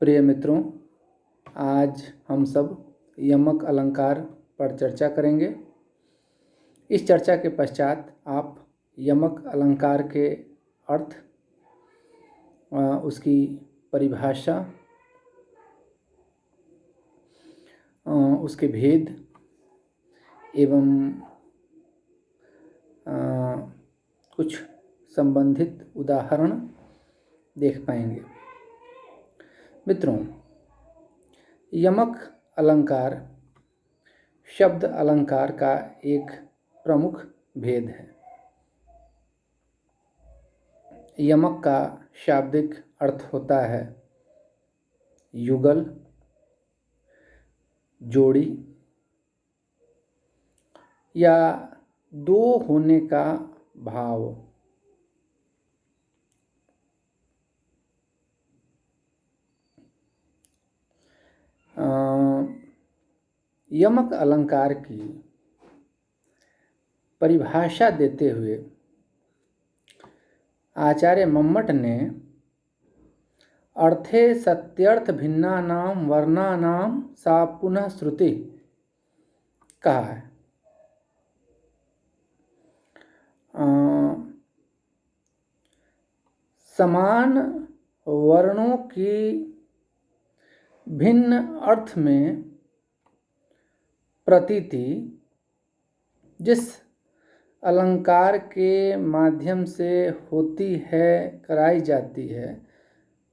प्रिय मित्रों, आज हम सब यमक अलंकार पर चर्चा करेंगे। इस चर्चा के पश्चात आप यमक अलंकार के अर्थ, उसकी परिभाषा, उसके भेद एवं कुछ संबंधित उदाहरण देख पाएंगे। मित्रों, यमक अलंकार शब्द अलंकार का एक प्रमुख भेद है। यमक का शाब्दिक अर्थ होता है युगल, जोड़ी या दो होने का भाव। यमक अलंकार की परिभाषा देते हुए आचार्य मम्मट ने अर्थे सत्यर्थ भिन्नानाम वर्णानाम सा पुनः श्रुति कहा है। समान वर्णों की भिन्न अर्थ में प्रतीति जिस अलंकार के माध्यम से होती है, कराई जाती है,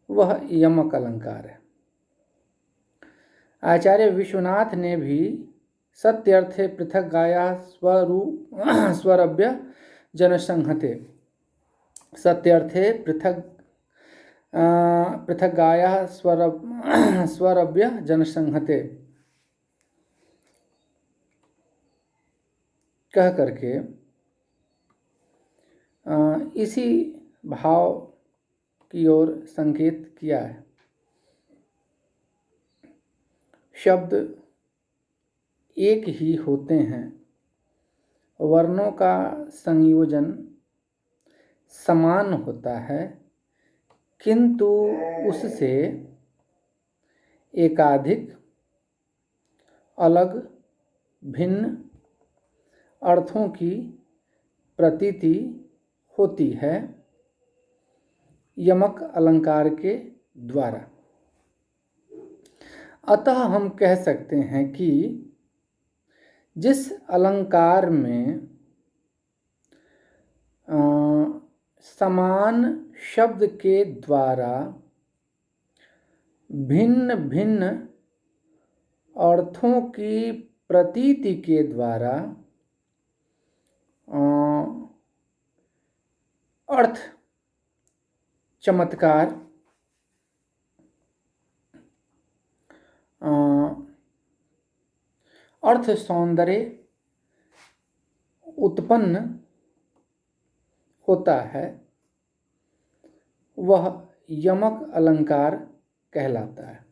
वह यमक अलंकार है। आचार्य विश्वनाथ ने भी सत्यर्थे पृथक गाया स्वरभ्य जनसंहते, सत्यर्थे पृथक गाया स्वरभ्य जनसंहते कह करके इसी भाव की ओर संकेत किया है। शब्द एक ही होते हैं, वर्णों का संयोजन समान होता है, किंतु उससे एकाधिक अलग भिन्न अर्थों की प्रतीति होती है यमक अलंकार के द्वारा। अतः हम कह सकते हैं कि जिस अलंकार में समान शब्द के द्वारा भिन्न भिन्न अर्थों की प्रतीति के द्वारा अर्थ चमत्कार, अर्थ सौंदर्य उत्पन्न होता है, वह यमक अलंकार कहलाता है।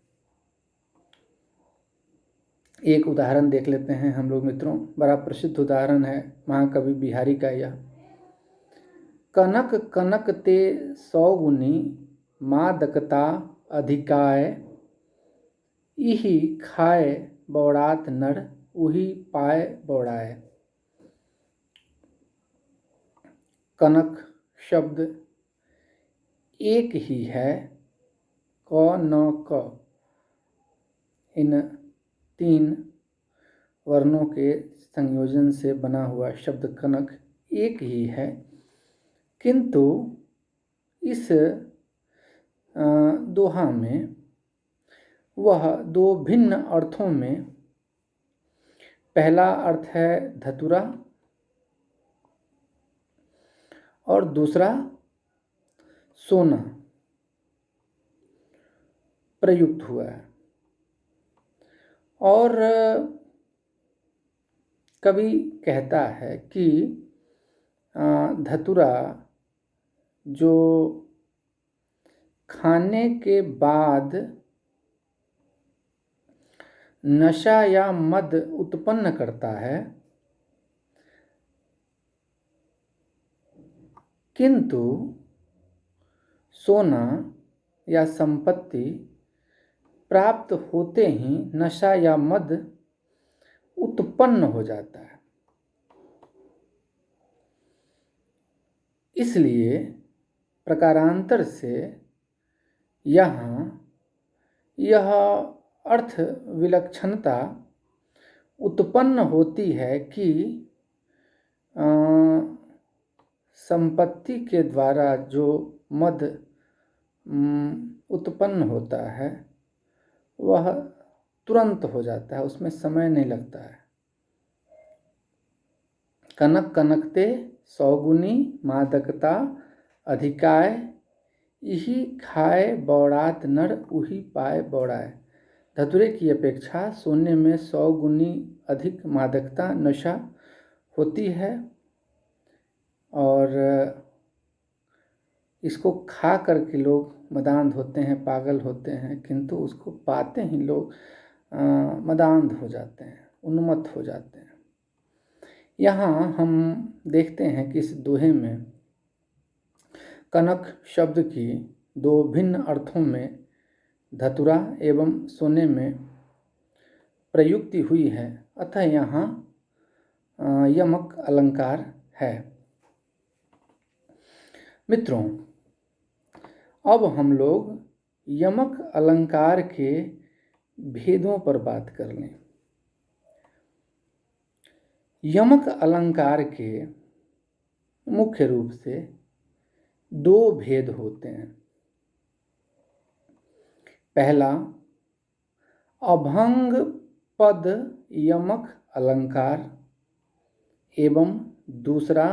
एक उदाहरण देख लेते हैं हम लोग मित्रों। बड़ा प्रसिद्ध उदाहरण है महाकवि बिहारी का यह। कनक कनक ते सौगुनी मादकता अधिकाय, इही खाए बौड़ात नर उही पाए बौड़ाए। कनक शब्द एक ही है, क न क, इन तीन वर्णों के संयोजन से बना हुआ शब्द कनक एक ही है, किंतु इस दोहा में वह दो भिन्न अर्थों में, पहला अर्थ है धतुरा और दूसरा सोना प्रयुक्त हुआ है। और कवि कहता है कि धतुरा जो खाने के बाद नशा या मद उत्पन्न करता है, किंतु सोना या संपत्ति प्राप्त होते ही नशा या मद उत्पन्न हो जाता है। इसलिए प्रकारांतर से यहाँ यह अर्थ विलक्षणता उत्पन्न होती है कि संपत्ति के द्वारा जो मद उत्पन्न होता है वह तुरंत हो जाता है, उसमें समय नहीं लगता है। कनक कनकते सौगुनी मादकता अधिकाय, इही खाए बौड़ात नर उही पाए बौड़ाए। धतूरे की अपेक्षा सोने में 100 गुनी अधिक मादकता नशा होती है और इसको खा करके लोग मदांध होते हैं, पागल होते हैं, किंतु उसको पाते ही लोग मदांध हो जाते हैं, उन्मत्त हो जाते हैं। यहाँ हम देखते हैं कि इस दोहे में कनक शब्द की दो भिन्न अर्थों में धतुरा एवं सोने में प्रयुक्ति हुई है, अतः यहाँ यमक अलंकार है। मित्रों, अब हम लोग यमक अलंकार के भेदों पर बात कर लें। यमक अलंकार के मुख्य रूप से दो भेद होते हैं। पहला अभंग पद यमक अलंकार एवं दूसरा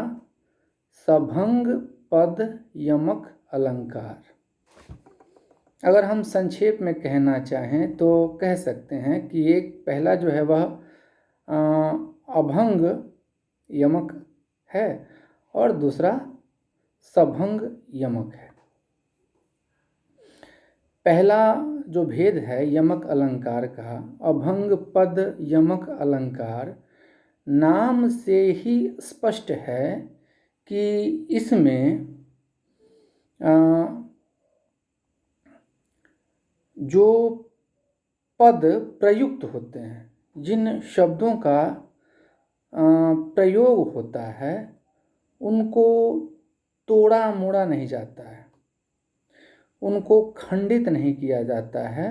सभंग पद यमक अलंकार। अगर हम संक्षेप में कहना चाहें तो कह सकते हैं कि एक पहला जो है वह अभंग यमक है और दूसरा सभंग यमक है। पहला जो भेद है यमक अलंकार का, अभंग पद यमक अलंकार, नाम से ही स्पष्ट है कि इसमें जो पद प्रयुक्त होते हैं, जिन शब्दों का प्रयोग होता है, उनको तोड़ा मोड़ा नहीं जाता है, उनको खंडित नहीं किया जाता है।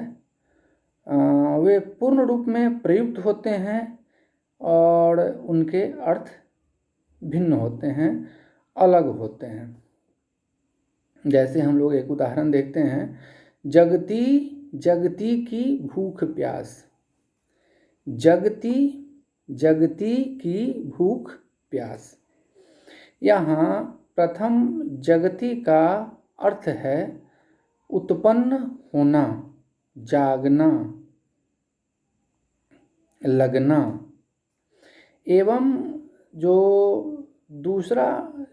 वे पूर्ण रूप में प्रयुक्त होते हैं और उनके अर्थ भिन्न होते हैं, अलग होते हैं। जैसे हम लोग एक उदाहरण देखते हैं, जगती जगती की भूख प्यास। जगती जगती की भूख प्यास। यहाँ प्रथम जगती का अर्थ है उत्पन्न होना, जागना, लगना, एवं जो दूसरा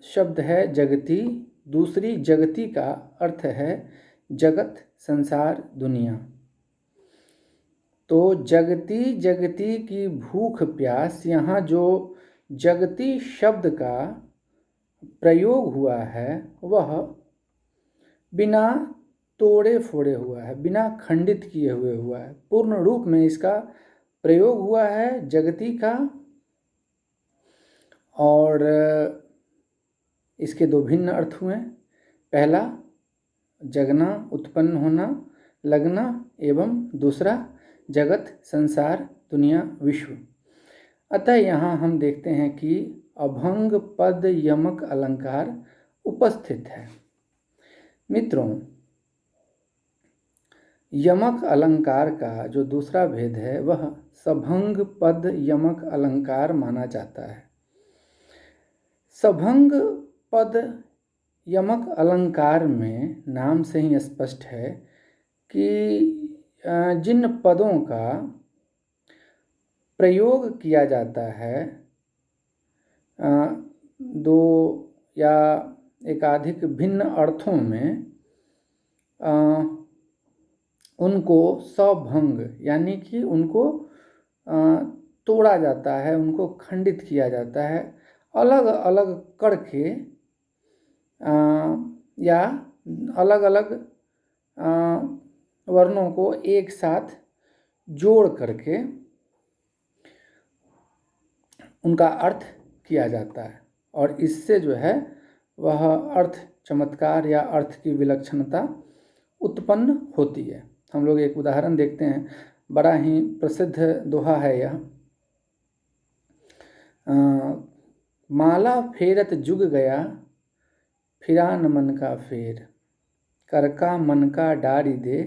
शब्द है जगती, दूसरी जगती का अर्थ है जगत, संसार, दुनिया। तो जगती जगती की भूख प्यास, यहाँ जो जगती शब्द का प्रयोग हुआ है वह बिना तोड़े फोड़े हुआ है, बिना खंडित किए हुए हुआ है, पूर्ण रूप में इसका प्रयोग हुआ है जगती का। और इसके दो भिन्न अर्थ हुए। पहला जगना, उत्पन्न होना, लगना, एवं दूसरा जगत, संसार, दुनिया, विश्व। अतः यहाँ हम देखते हैं कि अभंग पद यमक अलंकार उपस्थित है। मित्रों, यमक अलंकार का जो दूसरा भेद है वह सभंग पद यमक अलंकार माना जाता है। सभंग पद यमक अलंकार में नाम से ही स्पष्ट है कि जिन पदों का प्रयोग किया जाता है दो या एकाधिक भिन्न अर्थों में, उनको सभंग यानी कि उनको तोड़ा जाता है, उनको खंडित किया जाता है, अलग अलग करके या अलग अलग वर्णों को एक साथ जोड़ करके उनका अर्थ किया जाता है और इससे जो है वह अर्थ चमत्कार या अर्थ की विलक्षणता उत्पन्न होती है। हम लोग एक उदाहरण देखते हैं, बड़ा ही प्रसिद्ध दोहा है यह। माला फेरत जुग गया, फिरा न मन का फेर, कर का मन का डारी दे,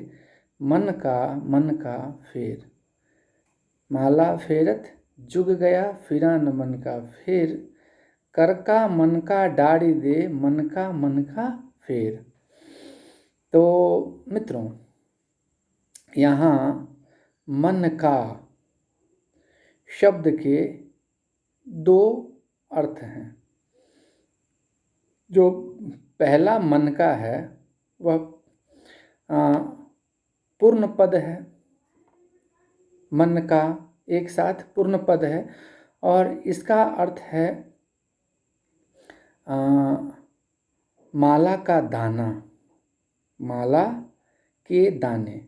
मन का फेर। माला फेरत जुग गया, फिरा न मन का फेर, कर का मन का डारी दे, मन का फेर। तो मित्रों, यहाँ मन का शब्द के दो अर्थ हैं। जो पहला मन का है वह पूर्ण पद है, मन का एक साथ पूर्ण पद है और इसका अर्थ है माला का दाना, माला के दाने।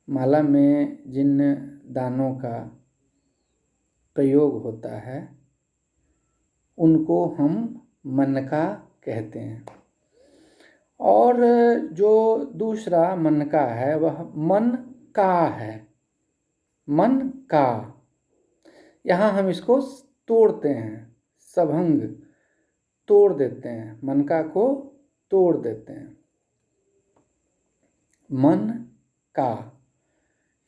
माला में जिन दानों का प्रयोग होता है उनको हम मन का कहते हैं। और जो दूसरा मन का है वह मन का है, मन का। यहाँ हम इसको तोड़ते हैं, सभंग तोड़ देते हैं, मन का को तोड़ देते हैं। मन का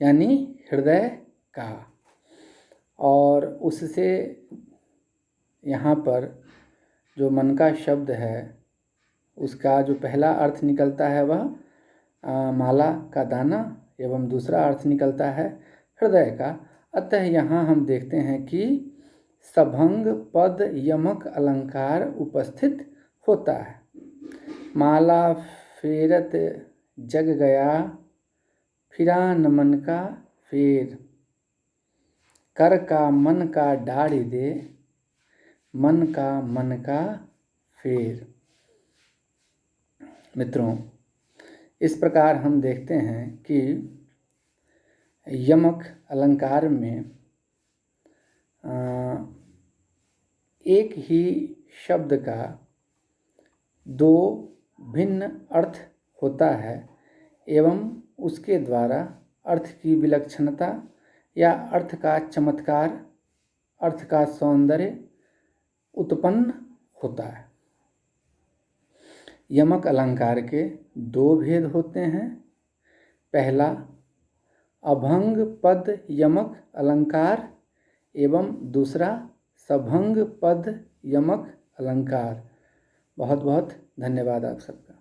यानी हृदय का। और उससे यहाँ पर जो मन का शब्द है उसका जो पहला अर्थ निकलता है वह माला का दाना एवं दूसरा अर्थ निकलता है हृदय का। अतः यहाँ हम देखते हैं कि सभंग पद यमक अलंकार उपस्थित होता है। माला फेरत जग गया, फिरा न मन का फेर, कर का मन का डारी दे, मन का फेर। मित्रों, इस प्रकार हम देखते हैं कि यमक अलंकार में एक ही शब्द का दो भिन्न अर्थ होता है एवं उसके द्वारा अर्थ की विलक्षणता या अर्थ का चमत्कार, अर्थ का सौंदर्य उत्पन्न होता है। यमक अलंकार के दो भेद होते हैं। पहला अभंग पद यमक अलंकार एवं दूसरा सभंग पद यमक अलंकार। बहुत बहुत धन्यवाद आप सबका।